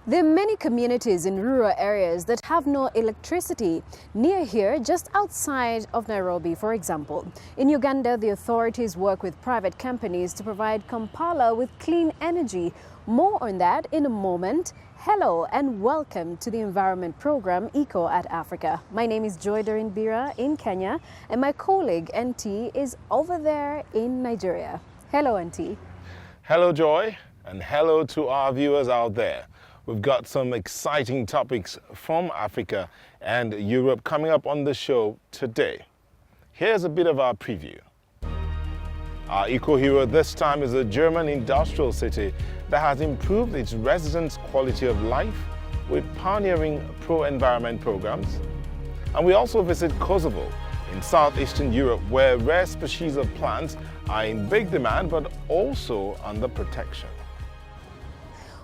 There are many communities in rural areas that have no electricity. Near here, just outside of Nairobi, for example. In Uganda, the authorities work with private companies to provide Kampala with clean energy. More on that in a moment. Hello and welcome to the environment program Eco at Africa. My name is Joy Bira in Kenya and my colleague NT is over there in Nigeria. Hello NT. Hello Joy and hello to our viewers out there. We've got some exciting topics from Africa and Europe coming up on the show today. Here's a bit of our preview. Our eco-hero this time is a German industrial city that has improved its residents' quality of life with pioneering pro-environment programs. And we also visit Kosovo in southeastern Europe, where rare species of plants are in big demand but also under protection.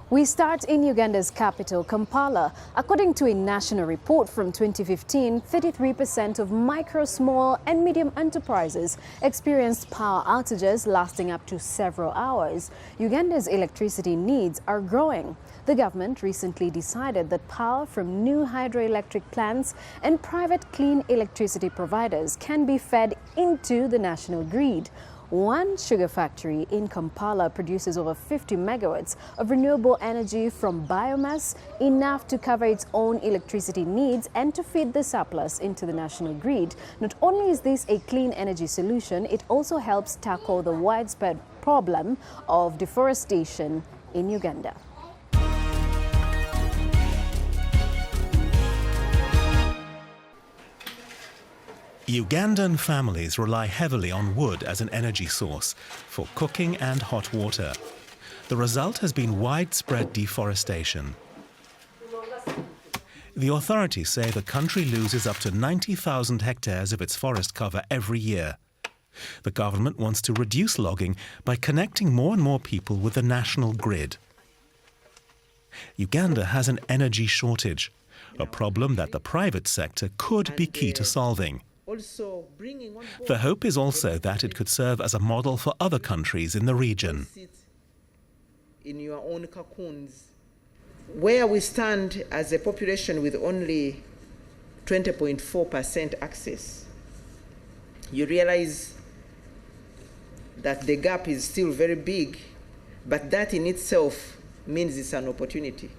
We start in Uganda's capital, Kampala. According to a national report from 2015, 33% of micro, small and medium enterprises experienced power outages lasting up to several hours. Uganda's electricity needs are growing. The government recently decided that power from new hydroelectric plants and private clean electricity providers can be fed into the national grid. One sugar factory in Kampala produces over 50 megawatts of renewable energy from biomass, enough to cover its own electricity needs and to feed the surplus into the national grid. Not only is this a clean energy solution, it also helps tackle the widespread problem of deforestation in Uganda. Ugandan families rely heavily on wood as an energy source for cooking and hot water. The result has been widespread deforestation. The authorities say the country loses up to 90,000 hectares of its forest cover every year. The government wants to reduce logging by connecting more and more people with the national grid. Uganda has an energy shortage, a problem that the private sector could be key to solving. The hope is also that it could serve as a model for other countries in the region. In your own cocoons. Where we stand as a population with only 20.4% access, you realize that the gap is still very big, but that in itself means it's an opportunity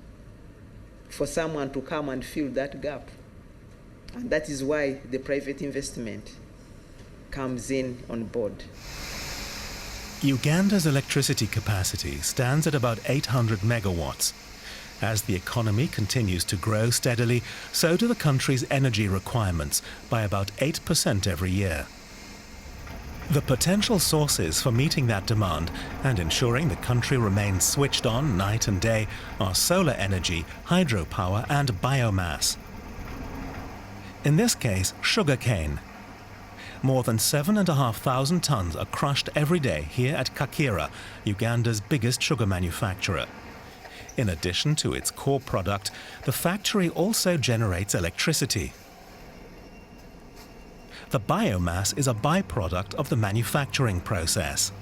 for someone to come and fill that gap. And that is why the private investment comes in on board. Uganda's electricity capacity stands at about 800 megawatts. As the economy continues to grow steadily, so do the country's energy requirements by about 8% every year. The potential sources for meeting that demand and ensuring the country remains switched on night and day are solar energy, hydropower and biomass. In this case, sugarcane. More than 7,500 tons are crushed every day here at Kakira, Uganda's biggest sugar manufacturer. In addition to its core product, the factory also generates electricity. The biomass is a byproduct of the manufacturing process.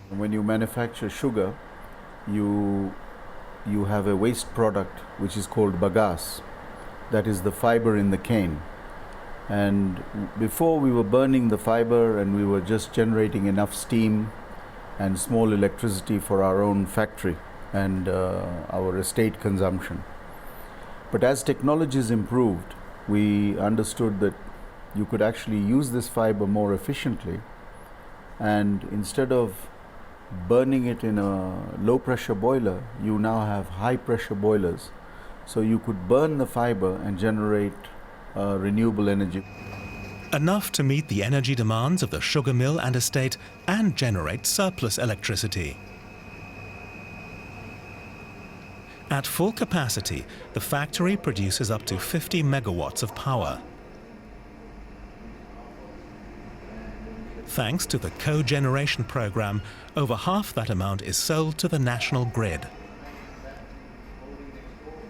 When you manufacture sugar, you have a waste product which is called bagasse. That is the fiber in the cane. And before we were burning the fiber and we were just generating enough steam and small electricity for our own factory and our estate consumption. But as technologies improved, we understood that you could actually use this fiber more efficiently, and instead of burning it in a low pressure boiler, you now have high pressure boilers. So you could burn the fiber and generate renewable energy. Enough to meet the energy demands of the sugar mill and estate and generate surplus electricity. At full capacity, the factory produces up to 50 megawatts of power. Thanks to the cogeneration program, over half that amount is sold to the national grid.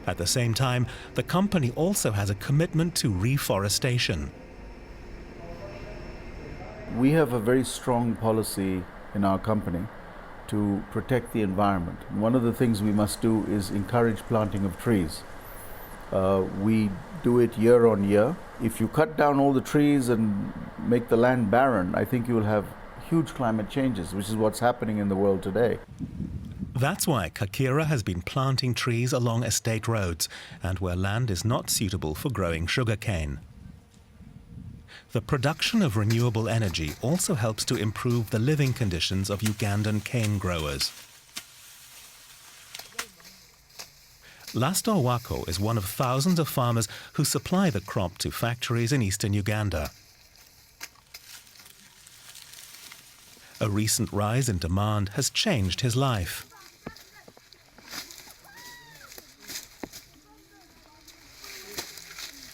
At the same time, the company also has a commitment to reforestation. We have a very strong policy in our company to protect the environment. One of the things we must do is encourage planting of trees. We do it year on year. If you cut down all the trees and make the land barren, I think you will have huge climate changes, which is what's happening in the world today. That's why Kakira has been planting trees along estate roads and where land is not suitable for growing sugarcane. The production of renewable energy also helps to improve the living conditions of Ugandan cane growers. Lastor Wako is one of thousands of farmers who supply the crop to factories in eastern Uganda. A recent rise in demand has changed his life.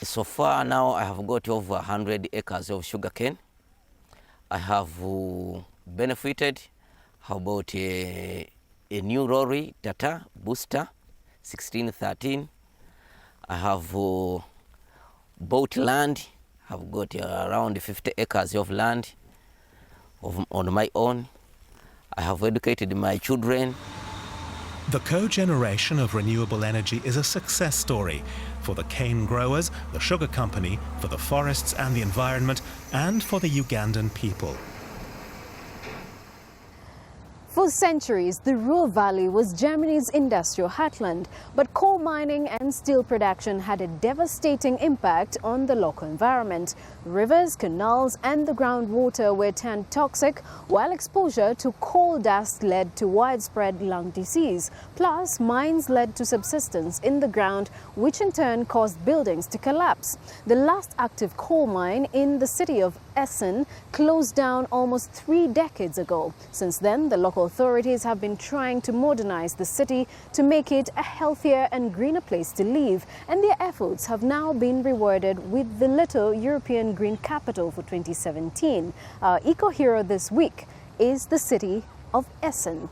So far now I have got over 100 acres of sugarcane. I have benefited about a new lorry Tata Booster 1613. I have bought land. I've got around 50 acres of land on my own. I have educated my children. The cogeneration of renewable energy is a success story for the cane growers, the sugar company, for the forests and the environment, and for the Ugandan people. For centuries, the Ruhr Valley was Germany's industrial heartland, but coal mining and steel production had a devastating impact on the local environment. Rivers, canals and the groundwater were turned toxic, while exposure to coal dust led to widespread lung disease. Plus, mines led to subsidence in the ground, which in turn caused buildings to collapse. The last active coal mine in the city of Essen closed down almost 3 decades ago. Since then, the local authorities have been trying to modernize the city to make it a healthier and greener place to live, and their efforts have now been rewarded with the Little European Green Capital for 2017. Our eco-hero this week is the city of Essen.